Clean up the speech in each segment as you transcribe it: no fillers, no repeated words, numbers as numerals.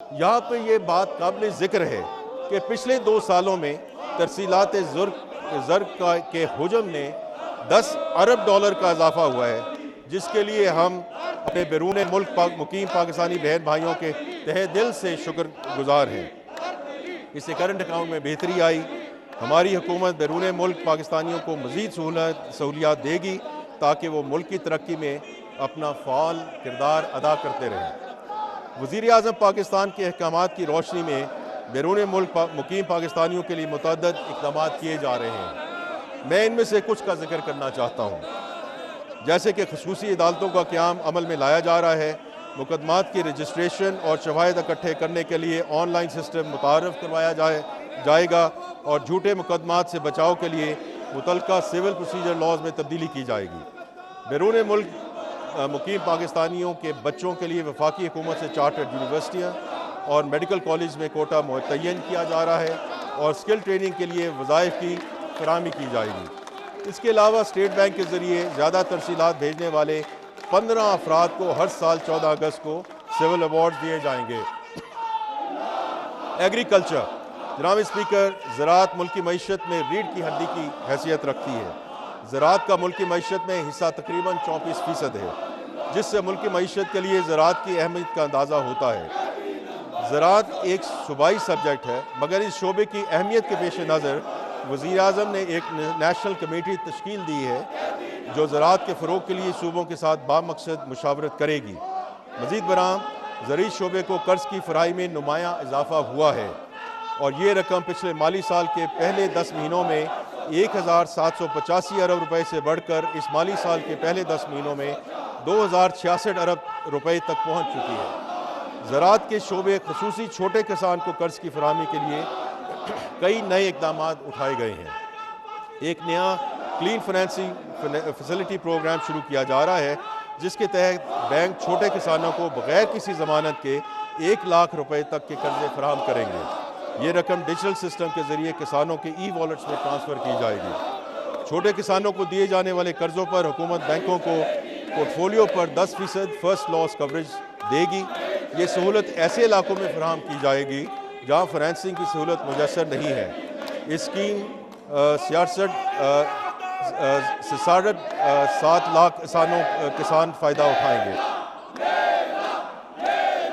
یہاں پہ یہ بات قابل ذکر ہے کہ پچھلے 2 سالوں میں ترسیلات زر کے حجم نے 10 ارب ڈالر کا اضافہ ہوا ہے، جس کے لیے ہم اپنے بیرون ملک مقیم پاکستانی بہن بھائیوں کے تہہ دل سے شکر گزار ہیں۔ اس سے کرنٹ اکاؤنٹ میں بہتری آئی۔ ہماری حکومت بیرون ملک پاکستانیوں کو مزید سہولیات دے گی تاکہ وہ ملک کی ترقی میں اپنا فعال کردار ادا کرتے رہیں۔ وزیر اعظم پاکستان کے احکامات کی روشنی میں بیرون ملک مقیم پاکستانیوں کے لیے متعدد اقدامات کیے جا رہے ہیں۔ میں ان میں سے کچھ کا ذکر کرنا چاہتا ہوں، جیسے کہ خصوصی عدالتوں کا قیام عمل میں لایا جا رہا ہے، مقدمات کی رجسٹریشن اور شواہد اکٹھے کرنے کے لیے آن لائن سسٹم متعارف کروایا جائے گا اور جھوٹے مقدمات سے بچاؤ کے لیے متعلقہ سول پروسیجر لاز میں تبدیلی کی جائے گی۔ بیرون ملک مقیم پاکستانیوں کے بچوں کے لیے وفاقی حکومت سے چارٹرڈ یونیورسٹیاں اور میڈیکل کالج میں کوٹا متعین کیا جا رہا ہے اور سکل ٹریننگ کے لیے وظائف کی فراہمی کی جائے گی۔ اس کے علاوہ اسٹیٹ بینک کے ذریعے زیادہ ترسیلات بھیجنے والے 15 افراد کو ہر سال 14 اگست کو سول ایوارڈ دیے جائیں گے۔ ایگریکلچر، جناب اسپیکر، زراعت ملکی معیشت میں ریڑھ کی ہڈی کی حیثیت رکھتی ہے۔ زراعت کا ملکی معیشت میں حصہ تقریباً 34% ہے، جس سے ملکی معیشت کے لیے زراعت کی اہمیت کا اندازہ ہوتا ہے۔ زراعت ایک صوبائی سبجیکٹ ہے، مگر اس شعبے کی اہمیت کے پیش نظر وزیر اعظم نے ایک نیشنل کمیٹی تشکیل دی ہے جو زراعت کے فروغ کے لیے صوبوں کے ساتھ بامقصد مشاورت کرے گی۔ مزید برآں زرعی شعبے کو قرض کی فراہمی میں نمایاں اضافہ ہوا ہے اور یہ رقم پچھلے مالی سال کے پہلے 10 مہینوں میں 1785 ارب روپے سے بڑھ کر اس مالی سال کے پہلے 10 مہینوں میں 2066 ارب روپے تک پہنچ چکی ہے۔ زراعت کے شعبے خصوصی چھوٹے کسان کو قرض کی فراہمی کے لیے کئی نئے اقدامات اٹھائے گئے ہیں۔ ایک نیا کلین فنانسنگ فیسلٹی پروگرام شروع کیا جا رہا ہے، جس کے تحت بینک چھوٹے کسانوں کو بغیر کسی ضمانت کے 1 لاکھ روپے تک کے قرضے فراہم کریں گے۔ یہ رقم ڈیجیٹل سسٹم کے ذریعے کسانوں کے ای والیٹس میں ٹرانسفر کی جائے گی۔ چھوٹے کسانوں کو دیے جانے والے قرضوں پر حکومت بینکوں کو پورٹ فولیو پر 10% فرسٹ لاس کوریج دے گی۔ یہ سہولت ایسے علاقوں میں فراہم کی جائے گی جہاں فنانسنگ کی سہولت میسر نہیں ہے۔ اس اسکیم 7 لاکھ کسان فائدہ اٹھائیں گے۔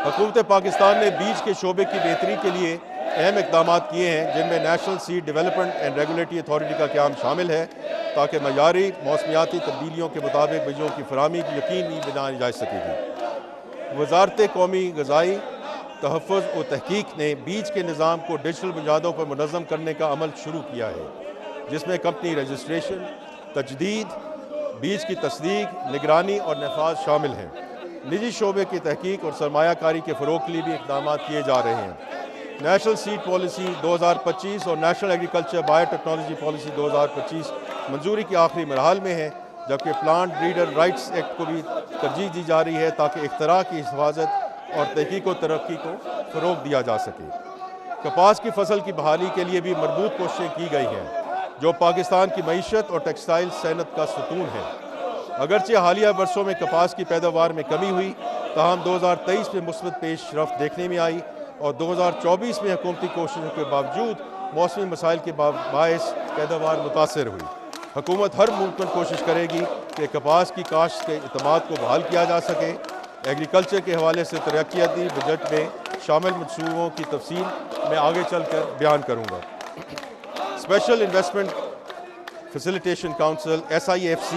حکومت پاکستان نے بیج کے شعبے کی بہتری کے لیے اہم اقدامات کیے ہیں، جن میں national seed development and regulatory authority کا قیام شامل ہے تاکہ معیاری موسمیاتی تبدیلیوں کے مطابق بیجوں کی فراہمی یقینی بنائی جا سکے گی۔ وزارت قومی غذائی تحفظ و تحقیق نے بیج کے نظام کو ڈیجیٹل بنیادوں پر منظم کرنے کا عمل شروع کیا ہے، جس میں کمپنی رجسٹریشن، تجدید، بیج کی تصدیق، نگرانی اور نفاذ شامل ہیں۔ نجی شعبے کی تحقیق اور سرمایہ کاری کے فروغ کے لیے بھی اقدامات کیے جا رہے ہیں۔ نیشنل سیڈ پالیسی 2025 اور national agriculture bio technology policy 2025 منظوری کے آخری مراحل میں ہیں، جبکہ پلانٹ بریڈر رائٹس ایکٹ کو بھی ترجیح دی جا رہی ہے تاکہ اختراع کی حفاظت اور تحقیق و ترقی کو فروغ دیا جا سکے۔ کپاس کی فصل کی بحالی کے لیے بھی مربوط کوششیں کی گئی ہیں، جو پاکستان کی معیشت اور ٹیکسٹائل صنعت کا ستون ہے۔ اگرچہ حالیہ برسوں میں کپاس کی پیداوار میں کمی ہوئی، تاہم 2023 میں مثبت پیش رفت دیکھنے میں آئی اور 2024 میں حکومتی کوششوں کے باوجود موسمی مسائل کے باعث پیداوار متاثر ہوئی۔ حکومت ہر ممکن کوشش کرے گی کہ کپاس کی کاشت کے اعتماد کو بحال کیا جا سکے۔ ایگریکلچر کے حوالے سے ترقیاتی بجٹ میں شامل منصوبوں کی تفصیل میں آگے چل کر بیان کروں گا۔ Special investment facilitation council SIFC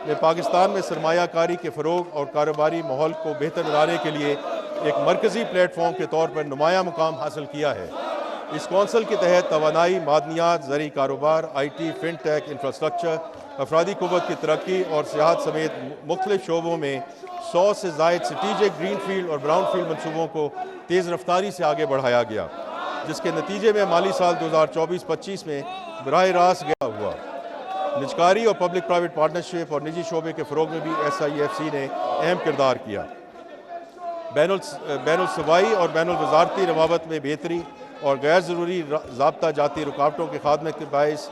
نے پاکستان میں سرمایہ کاری کے فروغ اور کاروباری ماحول کو بہتر بنانے کے لیے ایک مرکزی پلیٹ فارم کے طور پر نمایاں مقام حاصل کیا ہے۔ اس کونسل کے تحت توانائی، معدنیات، زرعی کاروبار، IT، فن ٹیک، انفراسٹرکچر، افرادی قوت کی ترقی اور سیاحت سمیت مختلف شعبوں میں 100 سے زائد اسٹریٹجک گرین فیلڈ اور براؤن فیلڈ منصوبوں کو تیز رفتاری سے آگے بڑھایا گیا، جس کے نتیجے میں مالی سال 2024-25 میں براہ راست گیا ہوا۔ نجکاری اور پبلک پرائیویٹ پارٹنرشپ اور نجی شعبے کے فروغ میں بھی SIFC نے اہم کردار کیا۔ بین الصوبائی اور بین الوزارتی روابط میں بہتری اور غیر ضروری ضابطہ جاتی رکاوٹوں کے خاتمے کے باعث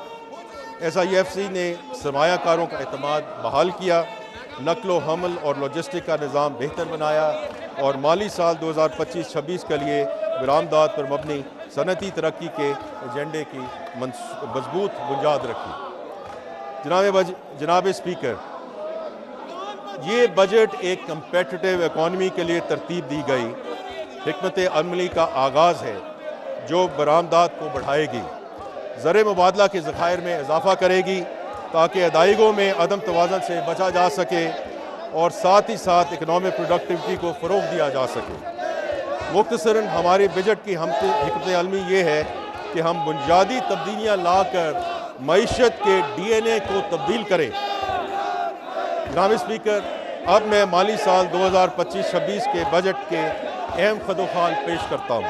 SIFC نے سرمایہ کاروں کا اعتماد بحال کیا، نقل و حمل اور لاجسٹک کا نظام بہتر بنایا اور مالی سال 2025-26 کے لیے برآمدات پر مبنی صنعتی ترقی کے ایجنڈے کی مضبوط بنیاد رکھی۔ جناب اسپیکر، یہ بجٹ ایک کمپیٹیٹیو اکانومی کے لیے ترتیب دی گئی حکمت عملی کا آغاز ہے جو برآمدات کو بڑھائے گی، زر مبادلہ کے ذخائر میں اضافہ کرے گی تاکہ ادائیگوں میں عدم توازن سے بچا جا سکے اور ساتھ ہی ساتھ اکنامک پروڈکٹیوٹی کو فروغ دیا جا سکے۔ مختصراً ہمارے بجٹ کی حکمت عملی یہ ہے کہ ہم بنیادی تبدیلیاں لا کر معیشت کے ڈی این اے کو تبدیل کریں۔ جناب اسپیکر، اب میں مالی سال 2025-26 کے بجٹ کے اہم خدوخال پیش کرتا ہوں۔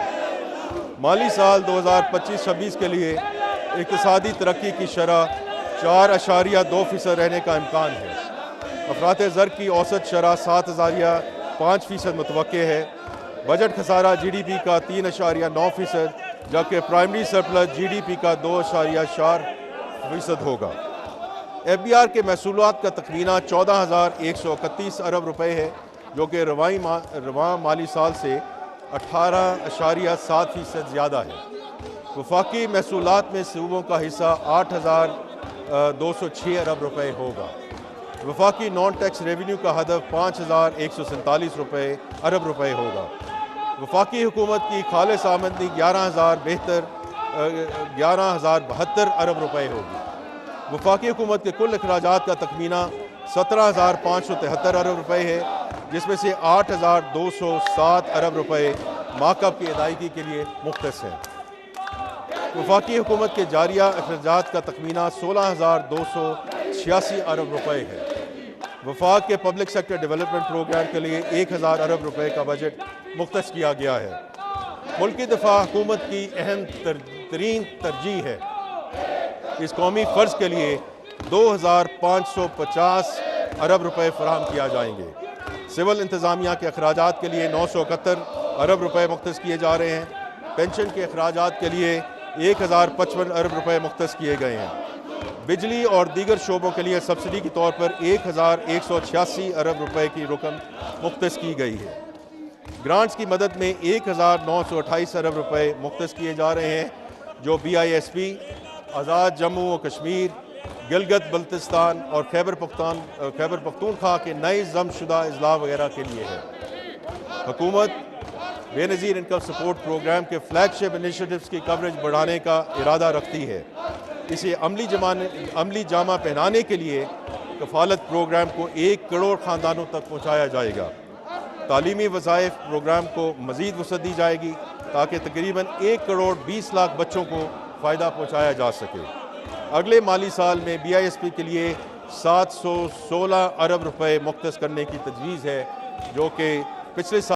مالی سال 2025-26 کے لیے اقتصادی ترقی کی شرح 4.2% رہنے کا امکان ہے۔ افراط زر کی اوسط شرح 7.5% متوقع ہے۔ بجٹ خسارہ جی ڈی پی کا 3.9%، جبکہ primary surplus G D P کا 2.4% ہوگا۔ ایف بی آر کے محصولات کا تخمینہ 14,131 ارب روپے ہے، جو کہ رواں مالی سال سے 18.7% زیادہ ہے۔ وفاقی محصولات میں صوبوں کا حصہ 8,206 ارب روپے ہوگا۔ وفاقی نان ٹیکس ریونیو کا ہدف 5,147 ارب روپے ہوگا۔ وفاقی حکومت کی خالص آمدنی 11,072 ارب روپے ہوگی۔ وفاقی حکومت کے کل اخراجات کا تخمینہ 17,573 ارب روپے ہے، جس میں سے 8,207 ارب روپے ماکب کی ادائیگی کے لیے مختص ہیں۔ وفاقی حکومت کے جاریہ اخراجات کا تخمینہ 16,286 ارب روپے ہے۔ وفاق کے پبلک سیکٹر ڈیولپمنٹ پروگرام کے لیے 1,000 ارب روپے کا بجٹ مختص کیا گیا ہے۔ ملکی دفاع حکومت کی اہم ترین ترجیح ہے۔ اس قومی فرض کے لیے 2,550 ارب روپے فراہم کیا جائیں گے۔ سول انتظامیہ کے اخراجات کے لیے 971 ارب روپے مختص کیے جا رہے ہیں۔ پینشن کے اخراجات کے لیے 1,055 ارب روپے مختص کیے گئے ہیں۔ بجلی اور دیگر شعبوں کے لیے سبسڈی کے طور پر 1,186 ارب روپے کی رقم مختص کی گئی ہے۔ گرانٹس کی مدد میں 1,928 ارب روپے مختص کیے جا رہے ہیں، جو بی آئی ایس پی، آزاد جموں و کشمیر، گلگت بلتستان اور خیبر پختونخوا کے نئے ضم شدہ اضلاع وغیرہ کے لیے ہے۔ حکومت بے نظیر انکم سپورٹ پروگرام کے فلیگ شپ انیشیٹوز کی کوریج بڑھانے کا ارادہ رکھتی ہے۔ اسے عملی جامہ پہنانے کے لیے کفالت پروگرام کو 1 کروڑ خاندانوں تک پہنچایا جائے گا۔ تعلیمی وظائف پروگرام کو مزید وسعت دی جائے گی تاکہ تقریباً 1 کروڑ 20 لاکھ بچوں کو فائدہ پہنچایا جا سکے۔ اگلے مالی سال میں بی آئی ایس پی کے لیے 716 ارب روپے مختص کرنے کی تجویز ہے، جو کہ پچھلے سال